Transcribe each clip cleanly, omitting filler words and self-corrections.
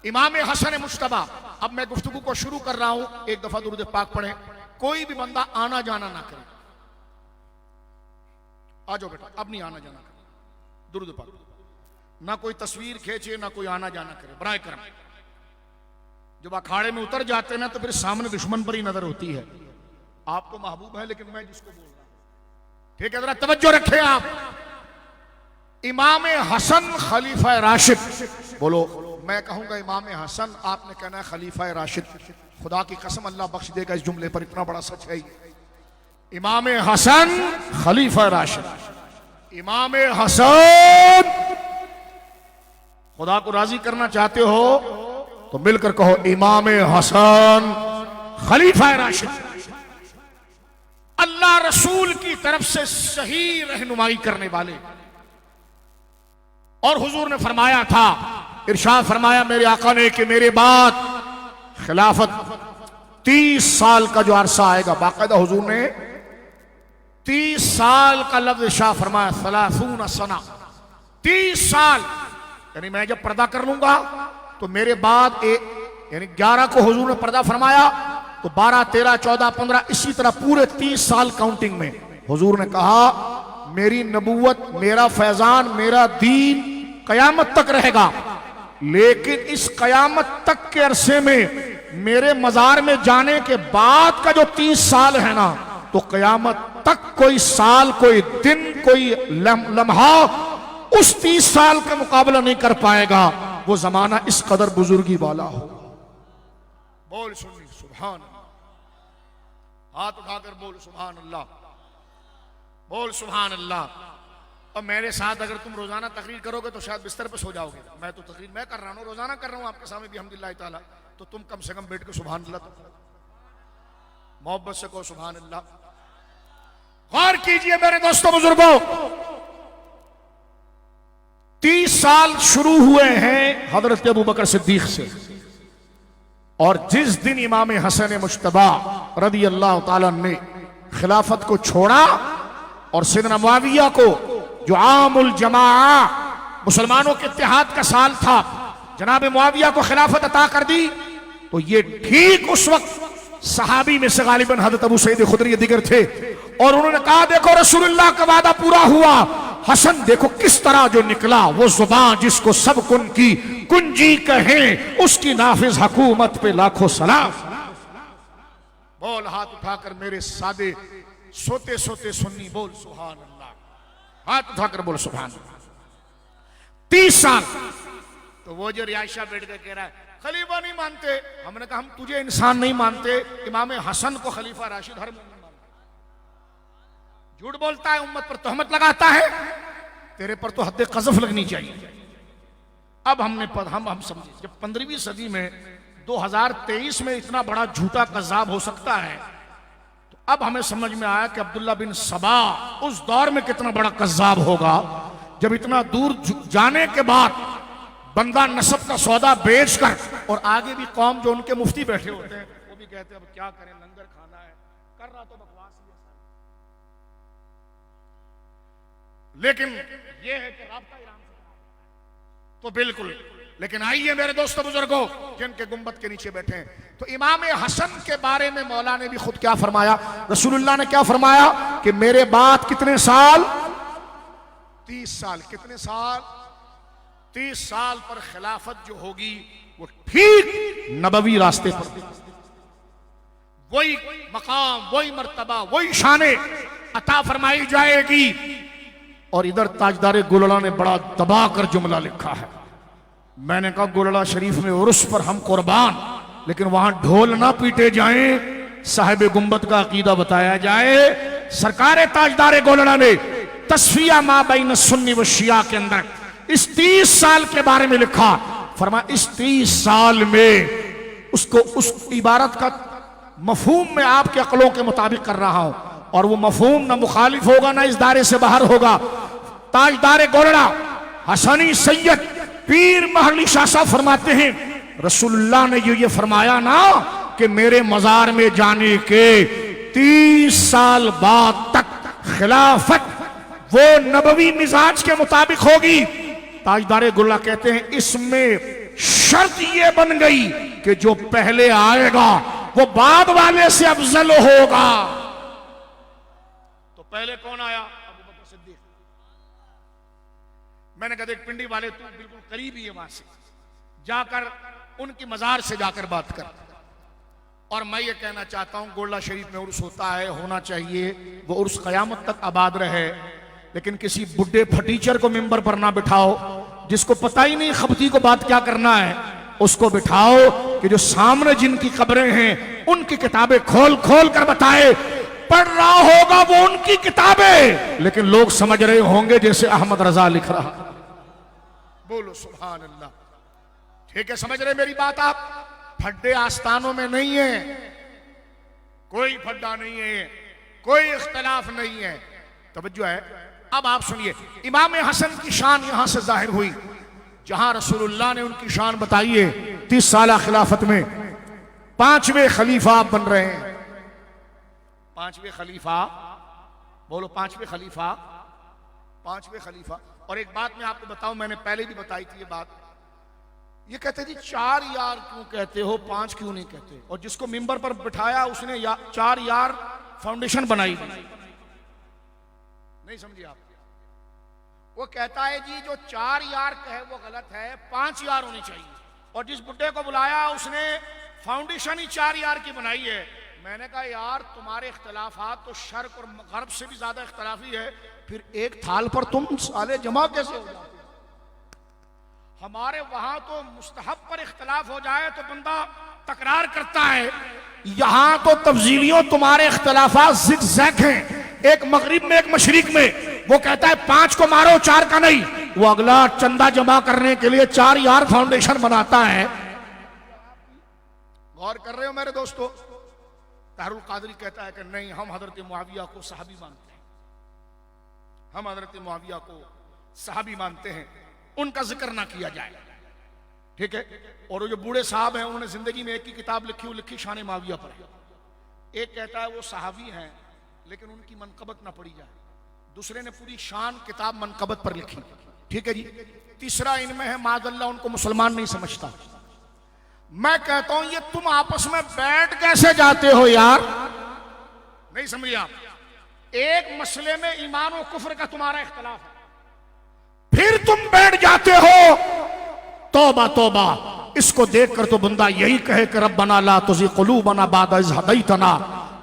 इमाम हसन मुश्तबा। अब मैं गुफ्तगू को शुरू कर रहा हूं, एक दफा दुरूद पाक पढ़े। कोई भी बंदा आना जाना ना करे। आ जाओ बेटा, अब नहीं आना जाना करे दुरूद पाक। ना कोई तस्वीर खींचे, ना कोई आना जाना करे बराए करम। जब अखाड़े में उतर जाते हैं ना तो फिर सामने दुश्मन पर ही नजर होती है। आपको महबूब है लेकिन मैं जिसको बोल रहा हूं, ठीक है, जरा तवज्जो रखें आप। इमाम हसन खलीफा राशिद, बोलो। मैं कहूंगा इमाम हसन, आपने कहना है खलीफा राशिद। खुदा की कसम अल्लाह बख्श देगा इस जुमले पर, इतना बड़ा सच है। इमाम हसन खलीफा राशिद, इमाम हसन। खुदा को राजी करना चाहते हो तो मिलकर कहो इमाम हसन खलीफा राशिद। अल्लाह रसूल की तरफ से सही रहनुमाई करने वाले। और हुजूर ने फरमाया था, इरशाद फरमाया मेरे आका ने कि मेरे बाद खिलाफत 30 साल का जो अरसा आएगा, बाकायदा हुजूर ने 30 साल का लफ्ज इरशाद फरमाया, 30 सना, 30 साल। यानी मैं जब पर्दा कर लूंगा तो मेरे बाद यानी 11 को हुजूर ने पर्दा फरमाया तो 12, 13, 14, 15 इसी तरह पूरे 30 साल काउंटिंग में हुजूर ने कहा मेरी नबूवत, मेरा फैजान, मेरा दीन कयामत तक रहेगा। लेकिन इस कयामत तक के अरसे में मेरे मजार में जाने के बाद का जो 30 साल है ना, तो कयामत तक कोई साल, कोई दिन, कोई लम्हा उस 30 साल का मुकाबला नहीं कर पाएगा। वो जमाना इस कदर बुजुर्गी वाला हो। बोल सुन्नी सुभान अल्लाह, हाथ उठाकर बोल सुभान अल्लाह, बोल सुभान अल्लाह। और मेरे साथ अगर तुम रोजाना तकरीर करोगे तो शायद बिस्तर पे सो जाओगे। मैं तो तकरीर मैं कर रहा हूं, रोजाना कर रहा हूं आपके सामने भी अल्हम्दुलिल्लाह ताला। तो तुम कम से कम बैठ के सुभान अल्लाह तो मोहब्बत से कहो सुभान अल्लाह। गौर कीजिए मेरे दोस्तों बुजुर्गों, 30 साल शुरू हुए हैं हजरत अबू बकर सिद्दीक से। और जिस दिन इमाम हसन मुश्तबा रदी अल्लाह ताला ने खिलाफत को छोड़ा और सैयदना मुआविया को, जो आमुल जमाआ मुसलमानों के इत्तेहाद का साल था, जनाब मुआविया को खिलाफत अता कर दी, तो ये ठीक उस वक्त सहाबी में से गालिबन हजरत अबू सईद खुदरी दिगर थे। और उन्होंने कहा देखो रसूलुल्लाह का वादा पूरा हुआ। हसन देखो किस तरह जो निकला, वो जुबान जिसको सब कुन की कुंजी कहे, उसकी नाफिज हुकूमत पे लाखों सलाम। बोल हाथ उठाकर मेरे सादे सोते सोते सुन्नी, बोल सुभान अल्लाह, हाथ उठाकर बोल सुभान अल्लाह। 30 साल। तो वो जो रियाशा बैठ के कह रहा है खलीफा नहीं मानते, हमने कहा हम तुझे इंसान नहीं मानते, इमाम हसन को खलीफा राशिद हर मोमिन मानता। झूठ बोलता है, उम्मत पर तोहमत लगाता है, तेरे पर तो हद क़ज़फ़ लगनी चाहिए। अब हम समझे जब 15वीं सदी में 2023 में इतना बड़ा झूठा कज़्ज़ाब हो सकता है, तो अब हमें समझ में आया कि अब्दुल्ला बिन सबा उस दौर में कितना बड़ा कज़्ज़ाब होगा, जब इतना दूर जाने के बाद बंदा नसब का सौदा बेचकर, और आगे भी कौम जो उनके मुफ्ती बैठे होते हैं वो भी कहते हैं अब क्या करें, लंगर खाना है, कर रहा तो बकवास ही है। लेकिन ये है कि राब्ता ईरान से तो बिल्कुल। लेकिन आइए मेरे दोस्तों बुजुर्गों जिनके गुंबद के नीचे बैठे हैं, तो इमाम हसन के बारे में मौला ने भी खुद क्या फरमाया, रसूलुल्लाह ने क्या फरमाया कि मेरे बाद कितने साल, 30 साल। कितने साल? 30 साल पर खिलाफत जो होगी वो ठीक नबवी रास्ते पर, वही मकाम, वही मर्तबा, वही शाने अता फरमाई जाएगी। और इधर ताजदारे गुलड़ा ने बड़ा दबा कर जुमला लिखा है। मैंने कहा गुलड़ा शरीफ में उर्स पर हम कुर्बान, लेकिन वहां ढोल ना पीटे जाएं, साहिब गुंबद का अकीदा बताया जाए। सरकार ताजदारे गुलड़ा ने तस्फिया मा बैन सुन्नी व शिया के अंदर इस 30 साल के बारे में लिखा। फरमाया इस 30 साल में उसको उस इबारत का मफहूम में आपके अक्लों के मुताबिक कर रहा हूं, और वो मफहूम ना मुखालिफ होगा ना इस दायरे से बाहर होगा। ताजदारे गोलड़ा हसनी सैयद पीर महली शाह साहब फरमाते हैं रसूलुल्लाह ने ये फरमाया ना कि मेरे मजार में जाने के 30 साल बाद तक खिलाफत वो नबवी मिजाज के मुताबिक होगी। ताजदारे गुल्ला कहते हैं इसमें शर्त ये बन गई कि जो पहले आएगा वो बाद वाले से अफजल होगा। तो पहले कौन आया? अबू बकर सिद्दीक। मैंने कहा देख पिंडी वाले, तू बिल्कुल करीब ही है, वहां से जाकर उनकी मजार से जाकर बात कर। और मैं ये कहना चाहता हूं, गोल्डा शरीफ में उर्स होता है, होना चाहिए, वो उर्स कयामत तक आबाद रहे, लेकिन किसी बुढ़े फटीचर को मिंबर पर ना बिठाओ जिसको पता ही नहीं खबती को बात क्या करना है। उसको बिठाओ कि जो सामने जिनकी कब्रें हैं उनकी किताबें खोल खोल कर बताए। पढ़ रहा होगा वो उनकी किताबें, लेकिन लोग समझ रहे होंगे जैसे अहमद रजा लिख रहा। बोलो सुभान अल्लाह। ठीक है, समझ रहे मेरी बात आप? फड्डे आस्थानों में नहीं है, कोई फड्डा नहीं है, कोई इख्तलाफ नहीं है। तवज्जो है। अब आप सुनिए, इमाम हसन की शान यहां से जाहिर हुई जहां रसूलुल्लाह ने उनकी शान बताई है। 30 साल खिलाफत में 5वें खलीफा आप बन रहे हैं। 5वें खलीफा, बोलो 5वें खलीफा, 5वें खलीफा। और एक बात मैं आपको बताऊं, मैंने पहले भी बताई थी ये बात। ये कहते जी 4 यार क्यों कहते हो, 5 क्यों नहीं कहते? और जिसको मिंबर पर बिठाया उसने 4 यार फाउंडेशन बनाई थी। नहीं समझिए आप? वो कहता है जी जो 4 यार कहे वो गलत है, 5 यार होनी चाहिए। और जिस बुड्ढे को बुलाया उसने फाउंडेशन ही 4 यार की बनाई है। मैंने कहा यार तुम्हारे इख्तलाफात तो शर्क और गर्ब से भी ज्यादा इख्तलाफी है, फिर एक थाल पर तुम साले जमा कैसे हो जाते? हमारे वहां तो मुस्तहब पर इख्तलाफ हो जाए तो बंदा तकरार करता है, यहां तो तफजीलियों तुम्हारे इख्तलाफात ज़िगज़ैग हैं, एक मगरिब में एक मशरिक में। वो कहता है 5 को मारो 4 का नहीं, वो अगला चंदा जमा करने के लिए 4 यार फाउंडेशन बनाता है। गौर कर रहे हो मेरे दोस्तों? तारुल कादरी कहता है कि नहीं, हम हजरत मुआविया को सहाबी मानते हैं, हम हजरत मुआविया को सहाबी मानते हैं, उनका जिक्र ना किया जाए। ठीक है। और वो जो बूढ़े साहब हैं उन्होंने जिंदगी में एक ही किताब लिखी, वो लिखी शान मुआविया पर। एक कहता है वो सहाबी हैं लेकिन उनकी मनकबत ना पढ़ी जाए, दूसरे ने पूरी शान किताब मनकबत पर लिखी। ठीक है जी। तीसरा इनमें है मादल्ला उनको मुसलमान नहीं समझता। मैं कहता हूं ये तुम आपस में बैठ कैसे जाते हो यार? नहीं समझिए आप? एक मसले में ईमान और कुफ्र का तुम्हारा इख्तलाफ है, फिर तुम बैठ जाते हो। तौबा तौबा। इसको देखकर तो बंदा यही कहे कि रब्बना ला तुज़िग़ क़ुलूबना बअद इज़ हदैतना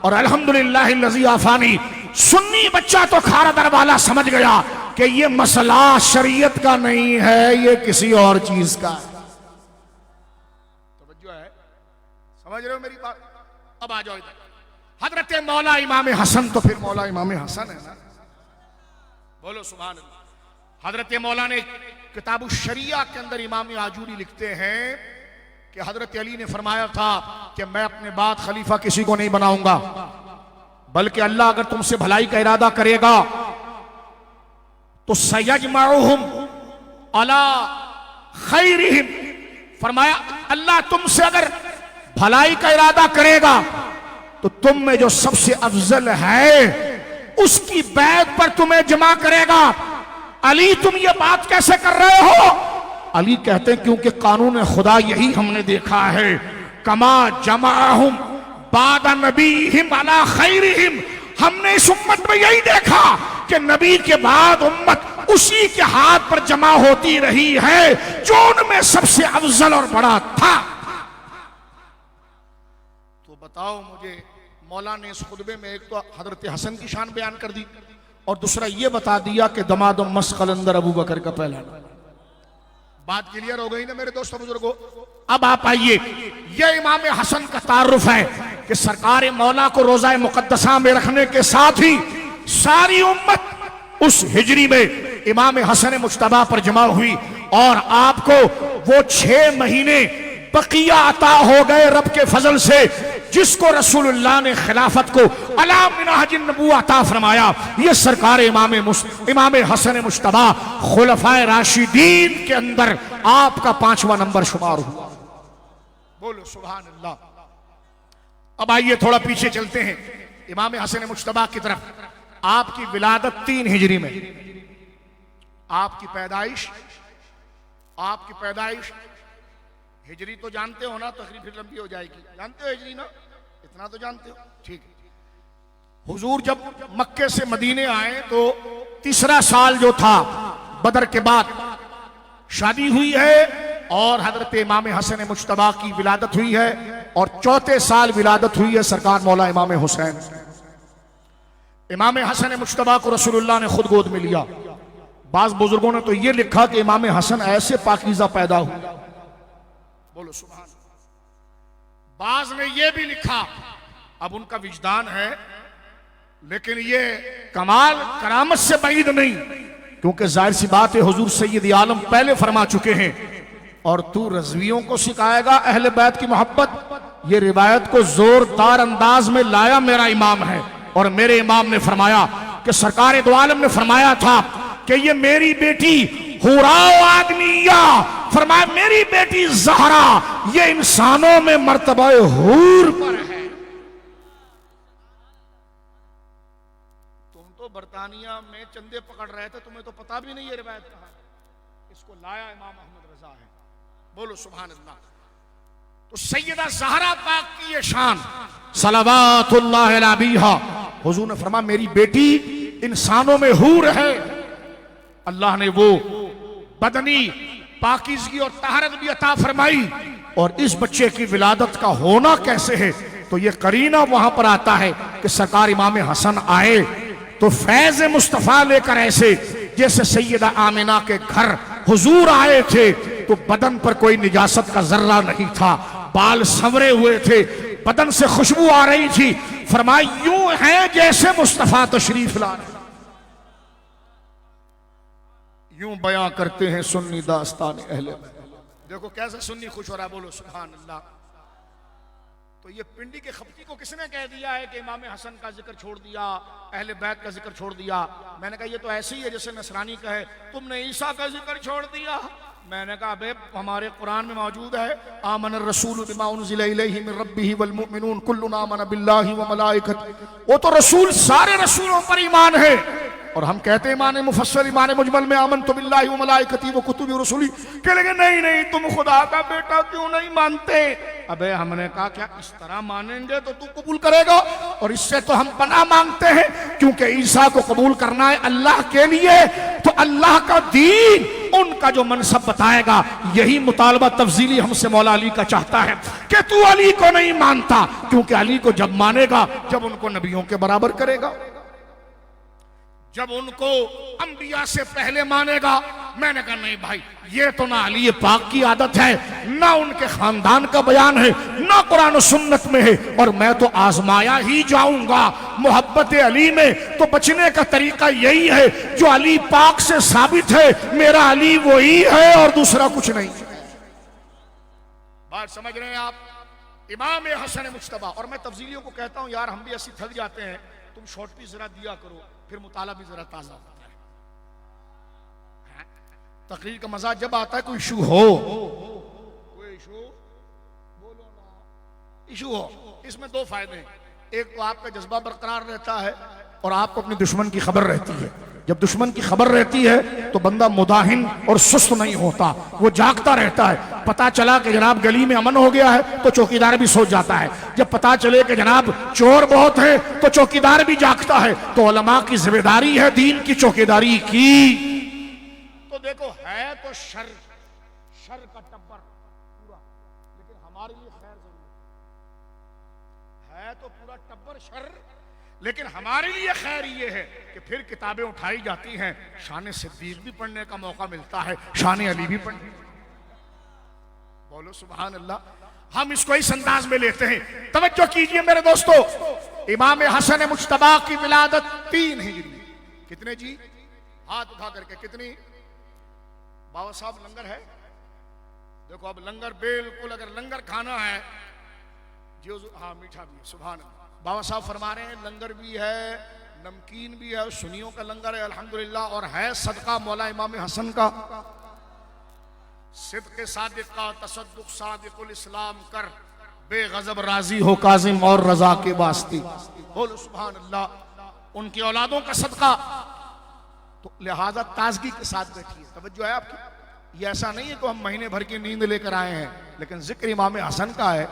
और अल्हम्दुलिल्लाहि लज़ी आफ़ानी। सुन्नी बच्चा तो खारा दर वाला समझ गया कि ये मसला शरीयत का नहीं है, ये किसी और चीज का है। तवज्जो है? समझ रहे हो मेरी बात? अब आ जाओ इधर। हजरत मौला इमाम हसन, तो फिर मौला इमाम हसन है ना? बोलो सुभान अल्लाह। हजरत मौला ने किताब शरिया के अंदर इमाम आजूरी लिखते हैं कि हजरत अली ने फरमाया था कि मैं अपने बाद खलीफा किसी को नहीं बनाऊंगा, बल्कि अल्लाह अगर तुमसे भलाई का इरादा करेगा तो सयजमउहुम अला खैरिहिम। फरमाया अल्लाह तुमसे अगर भलाई का इरादा करेगा तो तुम में जो सबसे अफजल है उसकी बैत पर तुम्हें जमा करेगा। अली तुम ये बात कैसे कर रहे हो? अली कहते हैं क्योंकि कानून खुदा यही हमने देखा है, कमा जमाहुम बाद नबीहिम अला खैरिहिम। हमने इस उम्मत में यही देखा कि नबी के बाद उम्मत उसी के हाथ पर जमा होती रही है जो उनमें सबसे अफजल और बड़ा था। तो बताओ मुझे, मौला ने इस खुतबे में एक तो हजरत हसन की शान बयान कर दी और दूसरा ये बता दिया कि दमादम मस्कल अंदर अबू बकर का पहला नाम। बात क्लियर हो गई ना मेरे दोस्तों बुजुर्गों? अब आप आइए, यह इमाम हसन का तारुफ है कि सरकार मौला को रोजा मुकद्दसा में रखने के साथ ही सारी उम्मत उस हिजरी में इमाम हसन मुज्तबा पर जमा हुई और आपको वो 6 महीने बकिया अता हो गए रब के फजल से, जिसको रसूलुल्लाह ने खिलाफत को अला मिनहाज नबुव्वत अता फरमाया। ये सरकार इमाम हसन मुज्तबा खुलफाए राशिदीन के अंदर आपका 5वां नंबर शुमार हुआ। बोलो सुभान अल्लाह। अब आइए थोड़ा पीछे चलते हैं इमाम हसन मुज्तबा की तरफ। आपकी विलादत 3 हिजरी में, आपकी पैदाइश हिजरी तो जानते हो ना, तकरीर फिर लंबी हो जाएगी। जानते हो हिजरी ना, इतना तो जानते हो, ठीक है। हुजूर जब मक्के से मदीने आए तो तीसरा साल जो था बदर के बाद शादी हुई है और हजरत इमाम हसन मुज्तबा की विलादत हुई है और चौथे साल विलादत हुई है सरकार मौला इमाम हुसैन। इमाम हसन मुज्तबा को रसूलुल्लाह ने खुद गोद में लिया। बाज बुजुर्गों ने तो ये लिखा कि इमाम हसन ऐसे पाकीज़ा पैदा हुआ, बोलो सुभान। बाज ने ये भी लिखा, अब उनका विजदान है, लेकिन ये कमाल करामत से बैद नहीं, क्योंकि जाहिर सी बात है हुजूर सैयद आलम पहले फरमा चुके हैं और तू रज़वियों को सिखाएगा अहले बैत की मोहब्बत। ये रिवायत को जोरदार अंदाज में लाया मेरा इमाम है और मेरे इमाम ने फरमाया कि सरकार दो आलम ने फरमाया था कि ये मेरी बेटी हुराओ आदमिया, फरमाया मेरी बेटी ज़हरा ये इंसानों में मर्तबा हूर पर है। तुम तो बरतानिया में चंदे पकड़ रहे थे, तुम्हें तो पता भी नहीं ये रिवायत कहाँ है। इसको लाया इमाम अहमद रजा है, बोलो सुभान अल्लाह। तो सैयदा ज़हरा पाक की ये शान सलवातुल्लाह अलैहा, हुजूर ने फरमाया मेरी बेटी इंसानों में हूर है। अल्लाह ने वो बदनी पाकीज़गी और तहरत भी अता फरमाई और इस बच्चे की विलादत का होना कैसे है, तो ये करीना वहां पर आता है कि सरकार इमाम हसन आए तो फैज मुस्तफा लेकर ऐसे जैसे सैयदा आमिना के घर हुजूर आए थे, तो बदन पर कोई निजासत का जर्रा नहीं था, बाल संवरे हुए थे, बदन से खुशबू आ रही थी। फरमाया यूं है जैसे मुस्तफा तशरीफ ला रहे। यूं बयां करते हैं सुन्नी दास्तान अहले। देखो कैसे सुन्नी खुश हो रहा है, बोलो सुभान अल्लाह। तो ये पिंडी के खपती को किसने कह दिया है कि इमाम हसन का जिक्र छोड़ दिया, अहले बैत का जिक्र छोड़ दिया? मैंने कहा ये तो ऐसे ही है जैसे नसरानी कहे तुमने ईसा का जिक्र छोड़ दिया। मैंने कहा अबे हमारे कुरान में मौजूद है आमन रसूल बिमा उनज़िला इलैहि मिन रब्बिही वल मुमिनून कुल्लुन आमन बिल्लाहि व मलाइकतिही। वो तो रसूल सारे रसूलों पर ईमान है और हम कहते हैं ईमान मुफस्सल ईमान मुजमल में आमन तो बिल्लाहि व मलाइकतिही व कुतुबी रसूली। कह लगे नहीं नहीं तुम खुदा का बेटा क्यों नहीं मानते? अबे हमने कहा क्या इस तरह मानेंगे तो तू कबूल करेगा? और इससे तो हम पनाह मांगते हैं, क्योंकि ईसा को कबूल करना है अल्लाह के लिए, तो अल्लाह का दीन उनका जो मनसब बताएगा यही मुतालबा तफजीली हमसे मौला अली का चाहता है कि तू अली को नहीं मानता, क्योंकि अली को जब मानेगा जब उनको नबियों के बराबर करेगा, जब उनको अंबिया से पहले मानेगा। मैंने कहा नहीं भाई ये तो ना अली पाक की आदत है, ना उनके खानदान का बयान है, ना कुरान और सुन्नत में है, और मैं तो आजमाया ही जाऊंगा मोहब्बत अली में। तो बचने का तरीका यही है जो अली पाक से साबित है, मेरा अली वही है और दूसरा कुछ नहीं। बात समझ रहे हैं आप? इमाम हसन मुज्तबा। और मैं तफजीलियों को कहता हूं यार हम भी ऐसी थक जाते हैं, तुम शॉर्ट भी जरा दिया करो, फिर मुताला भी जरा ताजा होता है। तकरीर का मजा जब आता है कोई इशू हो, कोई इशू बोलो ना, इशू हो। इसमें दो फायदे हैं, एक तो आपका जज्बा बरकरार रहता है और आपको अपने दुश्मन की खबर रहती है। जब दुश्मन की खबर रहती है तो बंदा मुदाहिन और सुस्त नहीं होता, वो जागता रहता है। पता चला कि जनाब गली में अमन हो गया है तो चौकीदार भी सो जाता है, जब पता चले कि जनाब चोर बहुत है तो चौकीदार भी जागता है। तो उलमा की जिम्मेदारी है दीन की चौकीदारी की। तो देखो है तो शर का टब्बर पूरा, लेकिन हमारे लिए खैर जरूर है तो पूरा टब्बर शर, लेकिन हमारे लिए खैर ये है कि फिर किताबें उठाई जाती हैं, शान सिद्दीक भी पढ़ने का मौका मिलता है, शान अली भी पढ़ने। बोलो सुभान अल्लाह। हम इसको इस अंदाज में लेते हैं। तवज्जो कीजिए मेरे दोस्तों, इमाम हसन मुज्तबा की विलादत 3 हिजरी। कितने जी? हाथ उठा करके कितनी? बाबा साहब लंगर है? देखो अब लंगर बिल्कुल, अगर लंगर खाना है जो हाँ मीठा भी है, सुभान अल्लाह। बाबा साहब फरमा रहे हैं लंगर भी है, नमकीन भी है, सुनियों का लंगर है अल्हम्दुलिल्लाह, और है सदका मौला इमाम हसन का। सिद्क़ सादिक़ का तसद्दुक़ सादिक़ुल इस्लाम कर, बेगज़ब राजी हो काजिम और रजा के वास्ते। बोलो सुभान अल्लाह। उनकी औलादों का सदका, तो लिहाजा ताजगी के साथ बैठिए। तवज्जो है आपकी? ये ऐसा नहीं है कि हम महीने भर की नींद लेकर आए हैं, लेकिन जिक्र इमाम हसन का है।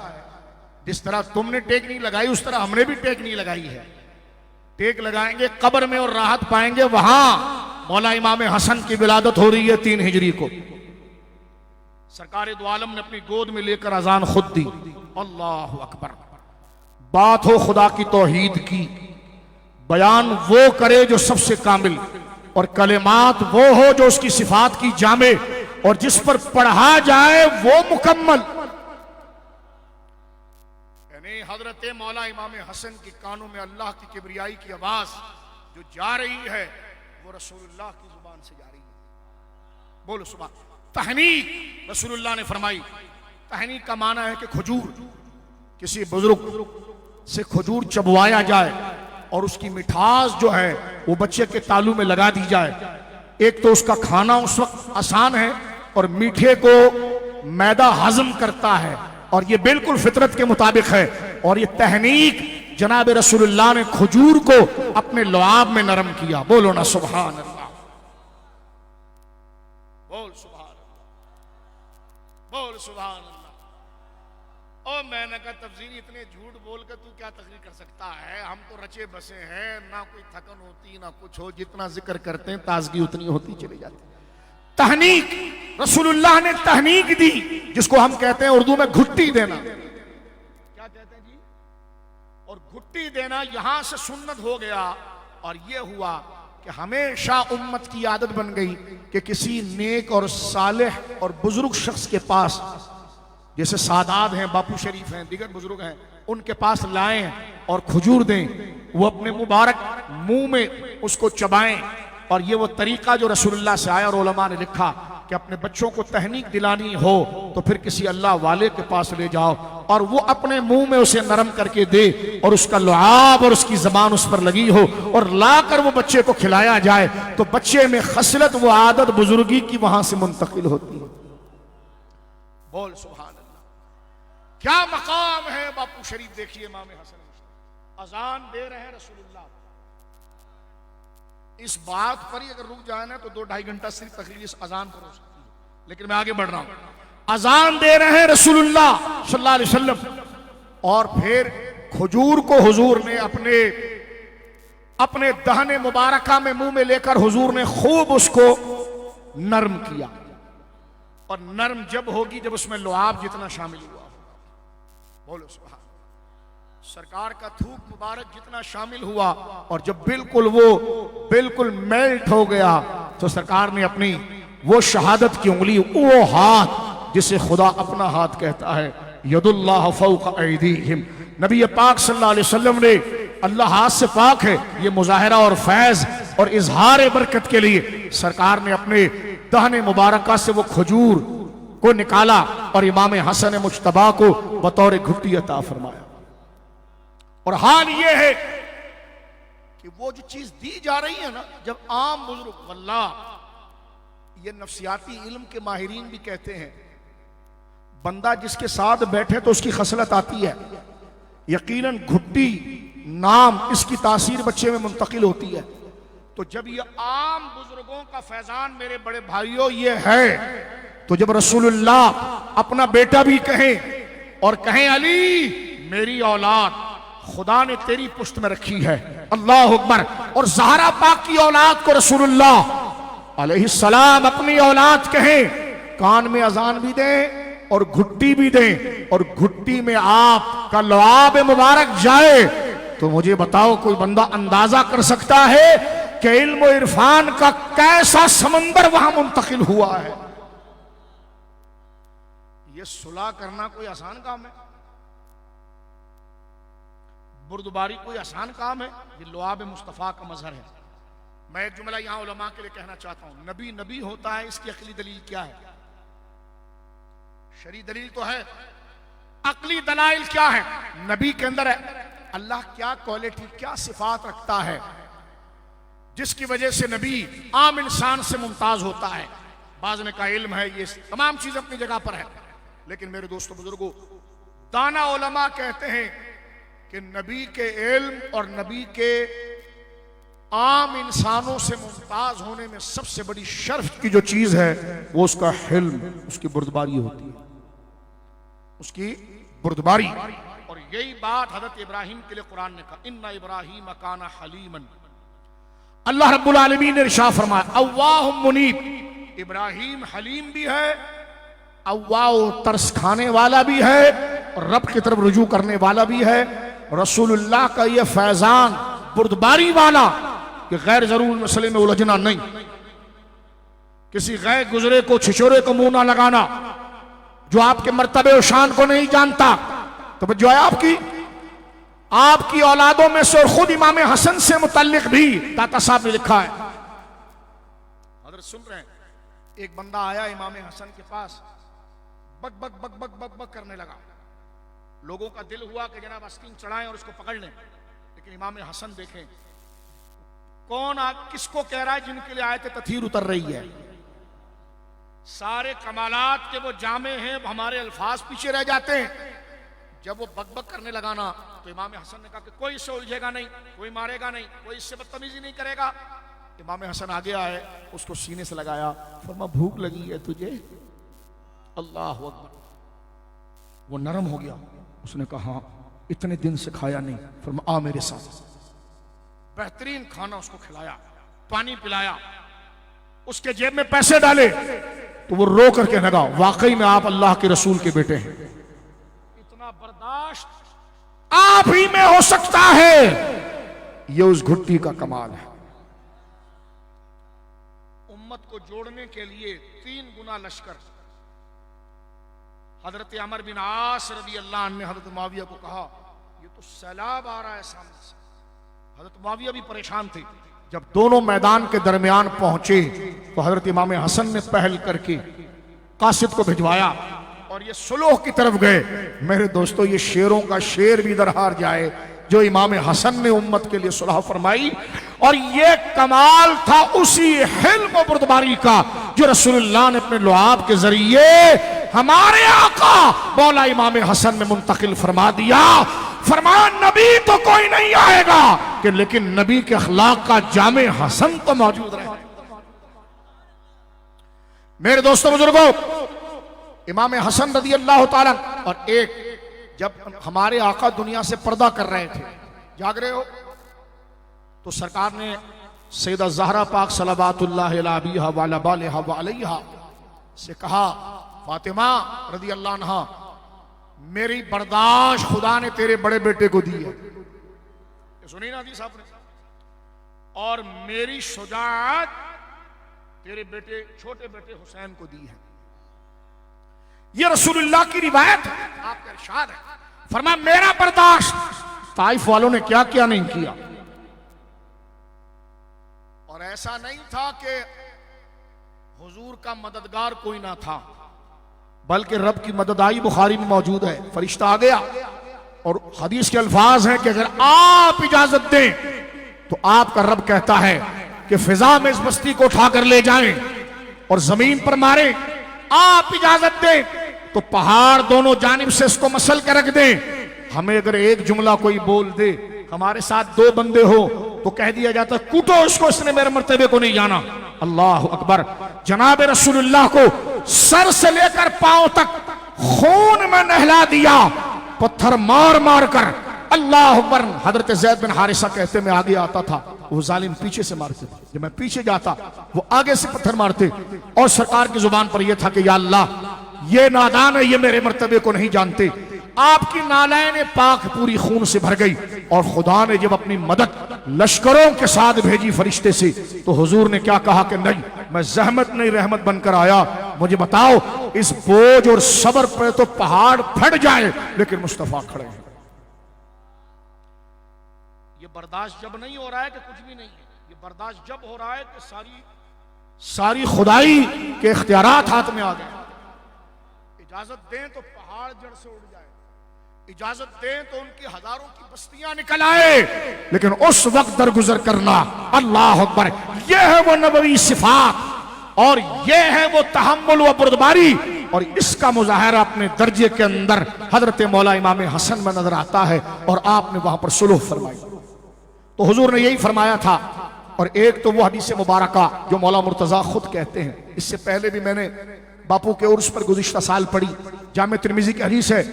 जिस तरह तुमने टेक नहीं लगाई उस तरह हमने भी टेक नहीं लगाई है। टेक लगाएंगे कब्र में और राहत पाएंगे वहां। मौला इमाम हसन की विलादत हो रही है 3 हिजरी को। सरकार दो आलम ने अपनी गोद में लेकर अजान खुद दी। अल्लाह अकबर। बात हो खुदा की तौहीद की, बयान वो करे जो सबसे कामिल, और कलेमात वो हो जो उसकी सिफात की जामे, और जिस पर पढ़ा जाए वो मुकम्मल। यानी हजरत मौला इमाम हसन के कानों में अल्लाह की किबरियाई की आवाज जो जा रही है वो रसूलुल्लाह की जुबान से जा रही है। बोलो सुभान। तहनीक रसूलुल्लाह ने फरमाई। तहनीक का माना है कि खजूर, किसी बुजुर्ग से खजूर चबवाया जाए और उसकी मिठास जो है वो बच्चे के तालू में लगा दी जाए। एक तो उसका खाना उस वक्त आसान है और मीठे को मैदा हजम करता है, और ये बिल्कुल फितरत के मुताबिक है। और ये तहनीक जनाब रसूलुल्लाह ने खजूर को अपने लुआब में नरम किया। बोलो ना सुभान अल्लाह। बोल सुभान अल्लाह। बोल सुभान अल्लाह। ओ मैंने कहा तफसीर इतने झूठ बोल कर तू क्या तकरीर कर सकता है? हम तो रचे बसे हैं, ना कोई थकन होती ना कुछ हो, जितना जिक्र करते हैं ताजगी उतनी होती चली जाती। तहनीक रसूलुल्लाह ने तहनीक दी, जिसको हम कहते हैं उर्दू में घुट्टी देना। क्या कहते हैं जी? और घुट्टी देना यहां से सुन्नत हो गया। और यह हुआ कि हमेशा उम्मत की आदत बन गई कि किसी नेक और सालेह और बुजुर्ग शख्स के पास, जैसे सादात हैं, बापू शरीफ हैं, दीगर बुजुर्ग हैं, उनके पास लाएं और खजूर दें। वो अपने मुबारक मुंह में उसको चबाएं। और ये वो तरीका जो रसूलुल्लाह से आया, और उलमा ने लिखा कि अपने बच्चों को तहनीक दिलानी हो तो फिर किसी अल्लाह वाले के पास ले जाओ और वो अपने मुंह में उसे नरम करके दे, और उसका लुआब और उसकी जबान उस पर लगी हो, और लाकर वो बच्चे को खिलाया जाए, तो बच्चे में खसलत वो आदत बुजुर्गी की वहां से मुंतकिल होती है। बोल सुभान अल्लाह। क्या मकाम है बापू शरीफ। देखिए इमाम हसन अजान दे रहे हैं रसूलुल्लाह। इस बात पर ही अगर रुक जाए ना तो 2-2.5 घंटा सिर्फ तकरीर इस अजान पर हो सकती है, लेकिन मैं आगे बढ़ रहा हूं। अजान दे रहे हैं रसूलुल्लाह सल्लल्लाहु अलैहि वसल्लम, और फिर खजूर को हुजूर ने अपने दहने मुबारका में मुंह में लेकर हुजूर ने खूब उसको नरम किया। और नरम जब होगी जब उसमें लुआब जितना शामिल हुआ। बोलो सुभान। सरकार का थूक मुबारक जितना शामिल हुआ, और जब बिल्कुल मेल्ट हो गया, तो सरकार ने अपनी वो शहादत की उंगली, वो हाथ जिसे खुदा अपना हाथ कहता है, यदुल्लाह फौका ऐदीहिम, नबी पाक सल्लल्लाहु अलैहि वसल्लम ने, अल्लाह हाथ से पाक है, ये मुजाहिरा और फैज और इजहार बरकत के लिए सरकार ने अपने दहने मुबारका से वो खजूर को निकाला और इमाम हसन मुज्तबा को बतौर घुट्टी अता फरमाया। और हाल ये है कि वो जो चीज दी जा रही है ना, जब आम बुजुर्ग, वल्लाह ये नफ्सियाती इल्म के माहिरीन भी कहते हैं, बंदा जिसके साथ बैठे तो उसकी खसलत आती है। यकीनन घुट्टी नाम इसकी तासीर बच्चे में मुंतकिल होती है। तो जब ये आम बुजुर्गों का फैजान मेरे बड़े भाइयों ये है, तो जब रसूलुल्लाह अपना बेटा भी कहें और कहें अली मेरी औलाद खुदा ने तेरी पुश्त में रखी है, अल्लाह अकबर, और ज़हरा पाक की औलाद को रसूलुल्लाह अलैहिस्सलाम अपनी औलाद कहें, कान में अजान भी दें और घुट्टी भी दें, और घुट्टी में आपका लुआब मुबारक जाए, तो मुझे बताओ कोई बंदा अंदाजा कर सकता है कि इल्म और इरफान का कैसा समंदर वहां मुंतकिल हुआ है। ये सुलह करना कोई आसान काम है? बुर्दबारी कोई आसान काम है? ये लुआब मुस्तफ़ा का मजहर है। मैं एक जुमला यहां उलमा के लिए कहना चाहता हूं, नबी नबी होता है, इसकी अकली दलील क्या है? शरी दलील तो है, अकली दलाइल क्या है? नबी के अंदर अल्लाह क्या क्वालिटी, क्या सिफात रखता है जिसकी वजह से नबी आम इंसान से मुमताज होता है। बाज़ ने कहा इल्म है, ये तमाम चीज अपनी जगह पर है, लेकिन मेरे दोस्तों बुजुर्गों, दाना उलमा कहते हैं कि नबी के इल्म और नबी के आम इंसानों से मुमताज होने में सबसे बड़ी शर्फ की जो चीज है वो उसका हिल्म, उसकी बुर्दबारी होती है। उसकी बुर्दबारी। और यही बात हजरत इब्राहिम के लिए कुरान ने कहा, इन्ना इब्राहिम काना हलीमन। अल्लाह रब्बुल आलमीन ने इरशाद फरमाया, अव्वाहुम मुनीब, इब्राहिम हलीम भी है, अव्वाह तरस खाने वाला भी है, और रब की तरफ रुजू करने वाला भी है। रसूलुल्लाह का ये फैजान बुर्दबारी वाला कि गैर जरूर मसले में उलझना नहीं, किसी गैर गुजरे को छिछोरे को मुंह ना लगाना, जो आपके मर्तबे और शान को नहीं जानता। तो जो है आपकी औलादों में से और खुद इमाम हसन से मुतल्लिक भी दाता साहब ने लिखा है। हजरत सुन रहे हैं, एक बंदा आया इमाम हसन के पास, बक बक बक बक बक बक करने लगा। लोगों का दिल हुआ कि जनाब आस्तीन चढ़ाएं और इसको पकड़ लें, लेकिन इमाम हसन देखें कौन किसको कह रहा है, जिनके लिए आयत तथीर उतर रही है। सारे कमालात के वो जामे हैं, हमारे अल्फाज पीछे रह जाते हैं। जब वो बकबक करने लगा ना, तो इमाम हसन ने कहा कि कोई इससे उलझेगा नहीं, कोई मारेगा नहीं, कोई इससे बदतमीजी नहीं करेगा। इमाम हसन आगे आए, उसको सीने से लगाया, फरमा भूख लगी है तुझे? अल्लाह अकबर। वो नरम हो गया, उसने कहा हाँ, इतने दिन से खाया नहीं। फरमा आ मेरे साथ। बेहतरीन खाना उसको खिलाया, पानी पिलाया, उसके जेब में पैसे डाले, तो वो रो करके लगा, वाकई में आप अल्लाह के रसूल के बेटे हैं। इतना बर्दाश्त आप ही में हो सकता है, ये उस घुट्टी का कमाल है। उम्मत को जोड़ने के लिए 3 गुना लश्कर। हजरत अमर बिन आस रज़ी अल्लाह अन्हु ने हजरत मुआविया को कहा, ये तो सैलाब आ रहा है सामने से। हजरत मुआविया भी परेशान थे। जब दोनों मैदान के दरमियान पहुंचे, तो हजरत इमाम हसन ने पहल करके कासिद को भिजवाया और ये सुलह की तरफ गए। मेरे दोस्तों, ये शेरों का शेर भी दरहार जाए जो इमाम हसन ने उम्मत के लिए सुलह फरमाई। और ये कमाल था उसी हिल्म और बुर्दबारी का जो रसूलुल्लाह ने अपने लुआब के जरिए हमारे आका मौला इमाम हसन में मुंतकिल फरमा दिया। फरमाया नबी तो कोई नहीं आएगा कि लेकिन नबी के अखलाक का जामे हसन तो मौजूद रहे। मेरे दोस्तों बुजुर्गों, इमाम हसन रज़ी अल्लाह ताला, और एक जब हमारे आका दुनिया से पर्दा कर रहे थे, जाग रहे हो, तो सरकार ने सैयदा ज़हरा पाक सलवातुल्लाह अलैहा व अलैहा व अलैहा से कहा, फातिमा रज़ी अल्लाह अन्हा, मेरी बर्दाश्त खुदा ने तेरे बड़े बेटे को दी है, सुनी ना हदीस आपने, और मेरी शुजाअत तेरे बेटे छोटे बेटे हुसैन को दी है। ये रसूलुल्लाह की रिवायत है, आपका इरशाद है। फरमाया मेरा बर्दाश्त ताइफ वालों ने क्या क्या नहीं किया। और ऐसा नहीं था कि हुजूर का मददगार कोई ना था, बल्कि रब की मदद आई। बुखारी में मौजूद है, फरिश्ता आ गया और हदीस के अल्फाज हैं कि अगर आप इजाजत दें तो आपका रब कहता है कि फिजा में इस बस्ती को उठाकर ले जाएं और जमीन पर मारें। आप इजाजत दें तो पहाड़ दोनों जानिब से इसको मसल कर रख दें। हमें अगर एक जुमला कोई बोल दे, हमारे साथ 2 बंदे हो, तो कह दिया जाता है कूटो इसको, इसने मेरे मर्तबे को नहीं जाना। अल्लाह अकबर। जनाब रसूलुल्लाह को सर से लेकर पांव तक खून में नहला दिया, पत्थर मार मार कर। अल्लाह अकबर। हजरत ज़ैद बिन हारिसा कहते मैं आगे आता था, वो जालिम पीछे से मारते थे, जब मैं पीछे जाता वो आगे से पत्थर मारते, और सरकार की जुबान पर यह था कि या अल्लाह ये नादान है, ये मेरे मर्तबे को नहीं जानते। आपकी नालैन पाक पूरी खून से भर गई, और खुदा ने जब अपनी मदद लश्करों के साथ भेजी फरिश्ते से, तो हुजूर ने क्या कहा कि नहीं, मैं जहमत नहीं रहमत बनकर आया। मुझे बताओ इस बोझ और सब्र पे तो पहाड़ फट जाए, लेकिन मुस्तफा खड़े हैं। ये बर्दाश्त जब नहीं हो रहा है कि कुछ भी नहीं है, ये बर्दाश्त जब हो रहा है कि सारी खुदाई के इख्तियारात हाथ में आ गए। इजाजत दें तो पहाड़ जड़ से उड़ जाए, इजाजत दें तो उनकी हजारों की बस्तियां निकल आए, लेकिन उस वक्त दरगुजर करना। अल्लाह अकबर। यह है वो नबवी सिफात, और यह है वो तहम्मुल व बुर्दबारी, और इसका मुजाहरा अपने दर्जे के अंदर हजरत मौला इमाम हसन में नजर आता है। और आपने वहां पर सुलह फरमाई, तो हुजूर ने यही फरमाया था। और एक तो वो हदीस मुबारका जो मौला मुर्तजा खुद कहते हैं, इससे पहले भी मैंने बापू के उर्स पर गुज़िश्ता साल पढ़ी, जामे तिर्मिज़ी की हदीस है।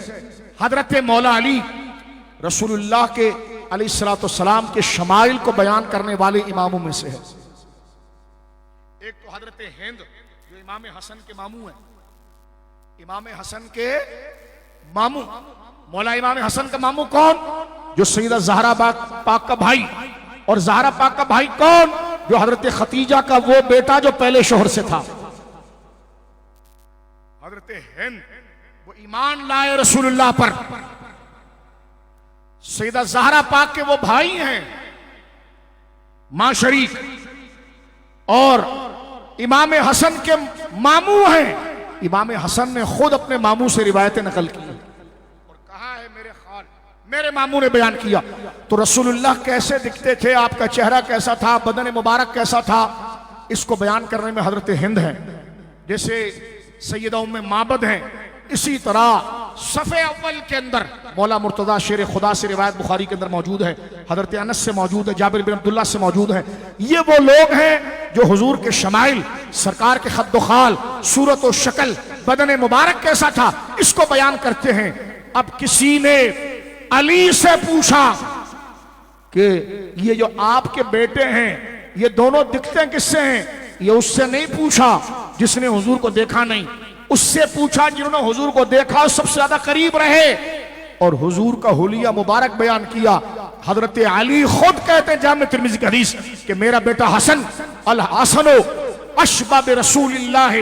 हजरत मौला अली रसूलुल्लाह के अलैहिस्सलाम के शमाइल को बयान करने वाले इमामों में से है। एक तो हजरत हिंद जो इमाम हसन के मामू है, इमाम हसन के मामू, मौला इमाम हसन का मामू कौन? जो सैयदा ज़हरा पाक का भाई, और ज़हरा पाक का भाई कौन? जो हजरत खतीजा का वो बेटा जो पहले शोहर से था। हजरत हिंद वो ईमान लाए रसूलुल्लाह पर, सैयदा ज़हरा पाक के वो भाई हैं मां शरीक, और इमाम हसन के मामू हैं। इमाम हसन ने खुद अपने मामू से रिवायतें नकल की और कहा है मेरे खाल, मेरे मामू ने बयान किया। तो रसूलुल्लाह कैसे दिखते थे, आपका चेहरा कैसा था, बदन मुबारक कैसा था, इसको बयान करने में हजरत हिंद है। जैसे सैयदा उम्मे माबद हैं, इसी तरह सफ़े अव्वल के अंदर मौला मुर्तज़ा शेर खुदा से रिवायत बुखारी के अंदर मौजूद है, हजरत अनस से मौजूद है, जाबिर बिन अब्दुल्लाह से मौजूद है। ये वो लोग हैं जो हुजूर के शमाइल, सरकार के खद्दो खाल, सूरत और शक्ल, बदन मुबारक कैसा था, इसको बयान करते हैं। अब किसी ने अली से पूछा कि ये जो आपके बेटे हैं ये दोनों दिखते हैं किससे हैं? ये उससे नहीं पूछा जिसने हुजूर को देखा नहीं, उससे पूछा जिन्होंने हुजूर को देखा और सबसे ज्यादा करीब रहे और हुजूर का हुलिया मुबारक बयान किया। हजरत अली खुद कहते हैं जामे तिर्मिज़ी की हदीस कि मेरा बेटा हसन अल हसनो अशबा बि रसूलिल्लाह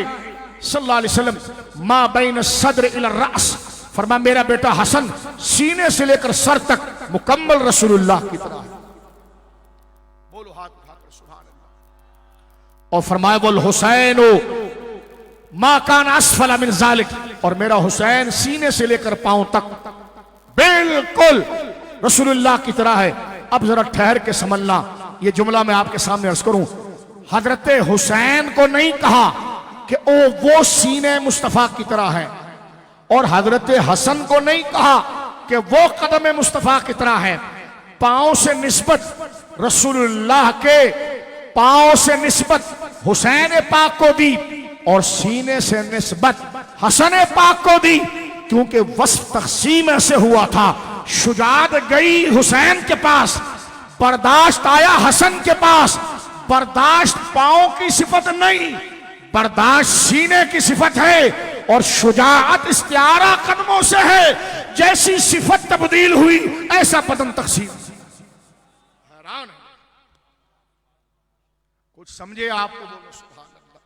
सल्लल्लाहु अलैहि वसल्लम मा बैन सद्र इला रअस, फरमा मेरा बेटा हसन सीने से लेकर सर तक मुकम्मल रसूलुल्लाह की तरह है। बोलो हाथ उठाकर सुभान अल्लाह। और फरमाया वल हुसैनो मा कान अस्फला मिन ज़ालिक, और मेरा हुसैन सीने से लेकर पांव तक बिल्कुल रसूलुल्लाह की तरह है। अब जरा ठहर के समझना, ये जुमला मैं आपके सामने अर्ज करूं। हजरत हुसैन को नहीं कहा कि वो सीने मुस्तफा की तरह है, और हजरत हसन को नहीं कहा कि वो कदम मुस्तफा की तरह है। पांव से निस्बत रसूलुल्लाह के पांव से निस्बत हुसैन पाक को दी और सीने से निस्बत हसन पाक को दी, क्योंकि वस्फ तक़सीम ऐसे हुआ था। शुजात गई हुसैन के पास, बर्दाश्त आया हसन के पास। बर्दाश्त पांव की सिफत नहीं, बर्दाश्त सीने की सिफत है, और शुजाअत इस्तिआरा कदमों से है। जैसी सिफत तब्दील हुई ऐसा बदन तक़सीम। हैरान है, कुछ समझे आपको? बोलो सुभान अल्लाह,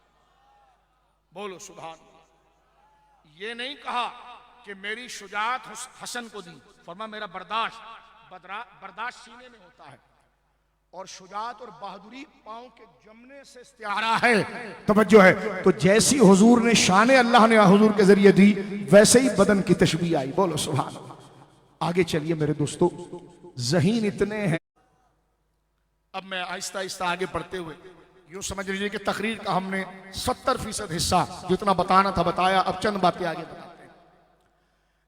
बोलो सुभान अल्लाह। ये नहीं कहा कि मेरी शुजाअत हसन को दी, फरमा मेरा बर्दाश्त सीने में होता है, और शुजाअत और बहादुरी पांव के जमने से इस्तिआरा है। तवज्जो है। तो जैसी हुजूर ने शान अल्लाह ने हुजूर के जरिए दी, वैसे ही बदन की तशबीह आई। बोलो सुभान अल्लाह। आगे चलिए मेरे दोस्तों, ज़हीन इतने हैं। अब मैं आहिस्ता आहिस्ता आगे बढ़ते हुए यूं समझ लीजिए कि तकरीर का हमने 70% हिस्सा जितना बताना था बताया। अब चंद बातें आगे बताते हैं,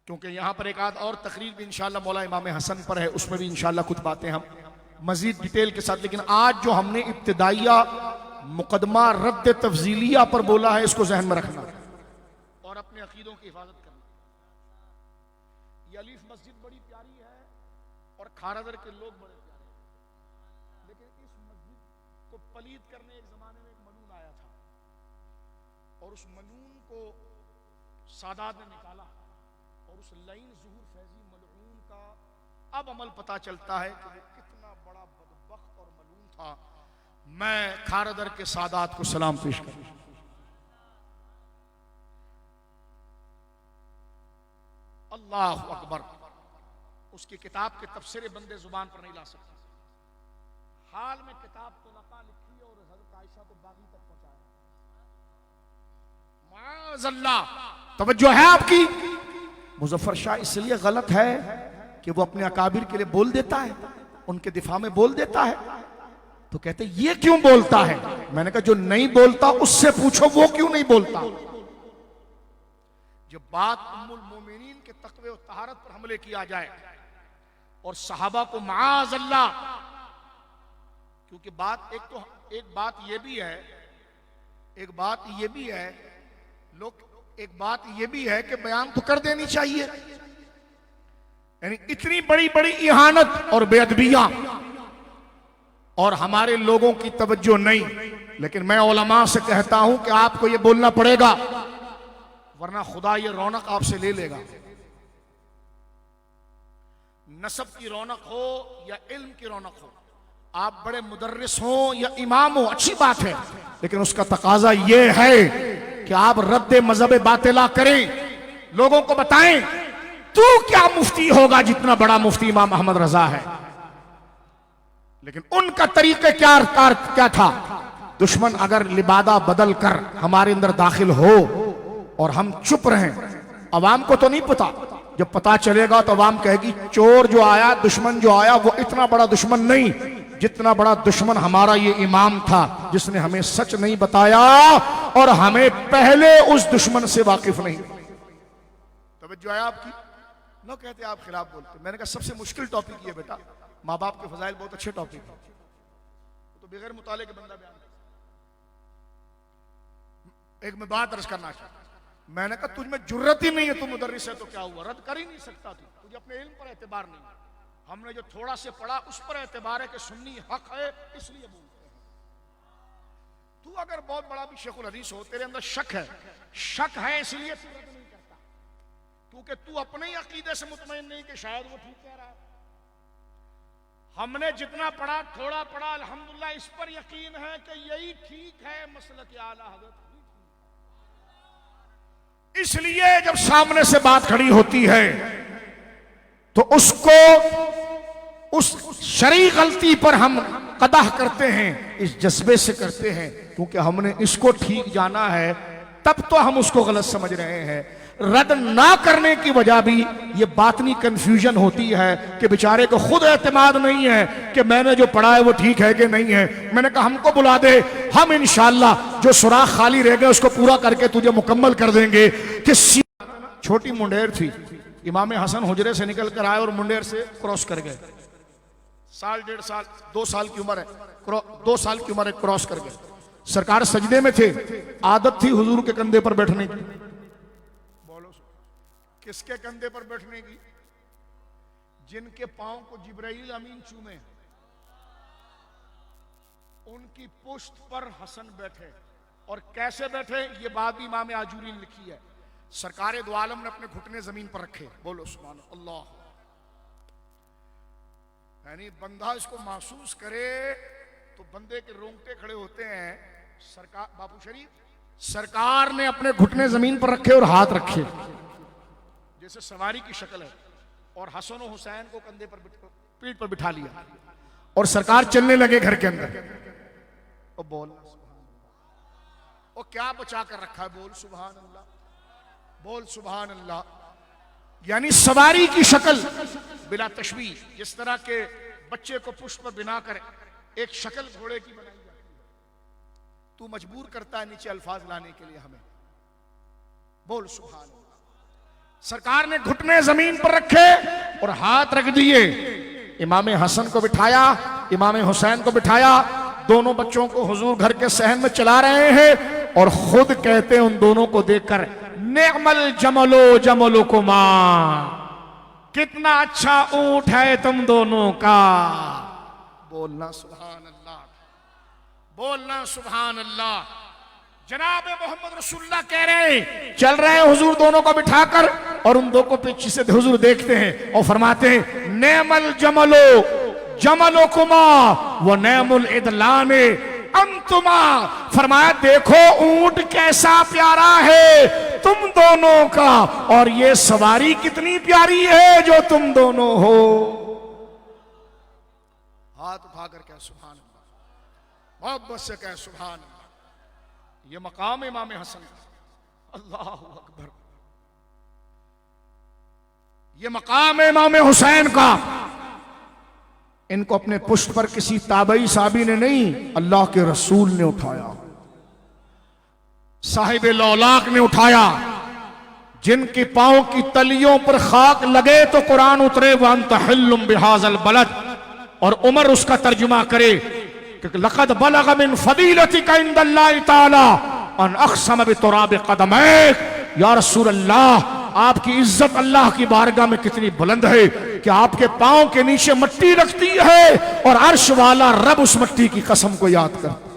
क्योंकि यहाँ पर एक आध और तकरीर भी इंशाअल्लाह मौला इमाम हसन पर है, उसमें भी इंशाअल्लाह कुछ बातें हम मजीद डिटेल के साथ। लेकिन आज जो हमने इब्तिदाइया मुकदमा रद्द तफजीलिया पर बोला है, इसको जहन में रखना और अपने अकीदों की हिफाजत करना। ये अलीफ मस्जिद बड़ी प्यारी है और खारादर के लोग बड़े प्यारे हैं, लेकिन इस मस्जिद को पलीद करने एक जमाने में एक मलून आया था, और उस मलून को सादात ने निकाला, और उस लईन ज़ुहूर फैजी मलऊन का अब अमल पता चलता है कि वो कितना बड़ा बदबख्त और मलून था। मैं खारदर के सादात को सलाम पेश करूं। अल्लाह अकबर। उसकी किताब के तफसीर बंदे जुबान पर नहीं ला सकता। हाल में किताब तो लका लिखी और हज़रत आयशा को बागी तक पहुंचाया। माअज़ल्लाह। तवज्जो है आपकी? मुज़फ़्फ़र शाह इसलिए गलत है कि वो अपने अकाबिर के लिए बोल देता है, उनके दिफा में बोल देता है। तो कहते ये क्यों बोलता है? मैंने कहा जो नहीं बोलता उससे पूछो वो क्यों नहीं बोलता। जब बात उम्मुल मोमिनीन के तक़वे और तहारत पर हमले किया जाए और सहाबा को माअज़ल्लाह, क्योंकि एक बात ये भी है, लोग एक बात यह भी है कि बयान तो कर देनी चाहिए, यानी इतनी बड़ी बड़ी इहानत और बेअदबियां और हमारे लोगों की तवज्जो नहीं। लेकिन मैं उलमा से कहता हूं कि आपको यह बोलना पड़ेगा, वरना खुदा ये रौनक आपसे ले लेगा। नसब की रौनक हो या इल्म की रौनक हो, आप बड़े मुदर्रिस हो या इमाम हो, अच्छी बात है, लेकिन उसका तकाजा यह है कि आप रद्द मजहब बातिला करें, लोगों को बताएं तू क्या मुफ्ती होगा जितना बड़ा मुफ्ती इमाम अहमद रजा है। लेकिन उनका तरीके क्या था, दुश्मन अगर लिबादा बदल कर हमारे अंदर दाखिल हो और हम चुप रहें, अवाम को तो नहीं पता, जब पता चलेगा तो अवाम कहेगी चोर जो आया, दुश्मन जो आया वो इतना बड़ा दुश्मन नहीं जितना बड़ा दुश्मन हमारा ये इमाम था जिसने हमें सच नहीं बताया और हमें पहले उस दुश्मन से वाकिफ नहीं। तवज्जो है आपकी? न कहते आप खिलाफ बोलते। मैंने कहा सबसे मुश्किल टॉपिक ये बेटा, माँ बाप के फजाइल बहुत अच्छे टॉपिक है, तो बगैर मुताले के बंदा बयान। एक मैं बात अर्ज करना चाहता, मैंने कहा तुझ में जुर्रत ही नहीं है, तू मुदर्रिस है तो क्या हुआ, रद्द कर ही नहीं सकता तू, तुझे अपने इल्म पर एतबार नहीं। हमने जो थोड़ा से पढ़ा उस पर एतबार है कि सुन्नी हक है इसलिए बोलते हैं। तू अगर बहुत बड़ा भी शेखुल हदीस हो, तेरे अंदर शक है इसलिए तू रद्द नहीं करता, क्योंकि तू अपने ही अकीदे से मुतमईन नहीं कि शायद वो ठीक कह रहा है। हमने जितना पढ़ा, थोड़ा पढ़ा, अल्हम्दुलिल्लाह इस पर यकीन है कि यही ठीक है, मसलक आला हज़रत। इसलिए जब सामने से बात खड़ी होती है तो उसको उस शरई गलती पर हम कदह करते हैं, इस जज्बे से करते हैं क्योंकि हमने इसको ठीक जाना है, तब तो हम उसको गलत समझ रहे हैं। रद्द ना करने की वजह भी ये बातनी कंफ्यूजन होती है कि बेचारे को खुद एतमाद नहीं है कि मैंने जो पढ़ा है वो ठीक है कि नहीं है। मैंने कहा हमको बुला दे, हम इंशाअल्लाह जो सुराख खाली रह गए उसको पूरा करके तुझे मुकम्मल कर देंगे। कि छोटी मुंडेर थी, इमाम हसन हुजरे से निकल कर आए और मुंडेर से क्रॉस कर गए, साल 1.5 साल 2 साल की उम्र है, 2 साल की उम्र है, क्रॉस कर गए। सरकार सजदे में थे, आदत थी हुजूर के कंधे पर बैठने की। किसके कंधे पर बैठने की? जिनके पांव को जिब्राइल अमीन चूमे, उनकी पुश्त पर हसन बैठे। और कैसे बैठे ये बात भी इमाम आजूरी ने लिखी है। सरकार दो आलम ने अपने घुटने जमीन पर रखे, बोलो सुभान अल्लाह। यानी बंदा इसको महसूस करे तो बंदे के रोंगटे खड़े होते हैं। सरकार बापू शरीफ, सरकार ने अपने घुटने जमीन पर रखे और हाथ रखे जैसे सवारी की शक्ल है, और हसन और हुसैन को कंधे पर पीठ पर बिठा लिया और सरकार चलने लगे घर के अंदर। और बोल और क्या बचा कर रखा है, बोल सुभान अल्लाह, बोल सुभान अल्लाह। यानी सवारी की शक्ल बिला तशबीह, जिस तरह के बच्चे को पुष्प पर बिना कर एक शक्ल घोड़े की बनाई जाती है, तू मजबूर करता है नीचे अल्फाज लाने के लिए हमें। बोल सुभान अल्लाह। सरकार ने घुटने जमीन पर रखे और हाथ रख दिए। इमाम हसन को बिठाया, इमाम हुसैन को बिठाया, दोनों बच्चों को हुजूर घर के सहन में चला रहे हैं और खुद कहते हैं उन दोनों को देखकर, नेमल जमलो जमलुकुमा, कितना अच्छा ऊंट है तुम दोनों का। बोलना सुभान अल्लाह, बोलना सुभान अल्लाह। जनाब मोहम्मद रसूलुल्लाह कह रहे हैं, चल रहे हैं हुजूर दोनों को बिठाकर, और उन दो को पीछे से हुजूर देखते हैं और फरमाते हैं, नेमल जमलो जमलुकुमा व नेमुल इदलाने अंतुमा। फरमाया देखो ऊंट कैसा प्यारा है तुम दोनों का, और ये सवारी कितनी प्यारी है जो तुम दोनों हो। हाथ उठाकर कह सुभान अल्लाह, मोहब्बत से कह सुभान अल्लाह। ये मकाम इमाम हसन का, अल्लाह अकबर। ये मकाम इमाम हुसैन का। इनको अपने पुष्ट पर किसी ताबई साहबी ने नहीं, अल्लाह के रसूल ने उठाया, साहिब लौलाक ने उठाया, जिनके पांव की तलियों पर खाक लगे तो कुरान उतरे, व अंत हिल्लुम बिहाज़ल बलद, और उमर उसका तर्जुमा करे कि लक़द बलग़ मिन फ़दीलतिका इंदल्लाहि ताला अन अक़सम बितुराबि क़दमैक, या रसूल अल्लाह, आपकी इज्जत अल्लाह की बारगाह में कितनी बुलंद है कि आपके पांव के नीचे मट्टी रखती है और अर्श वाला रब उस मट्टी की कसम को याद कर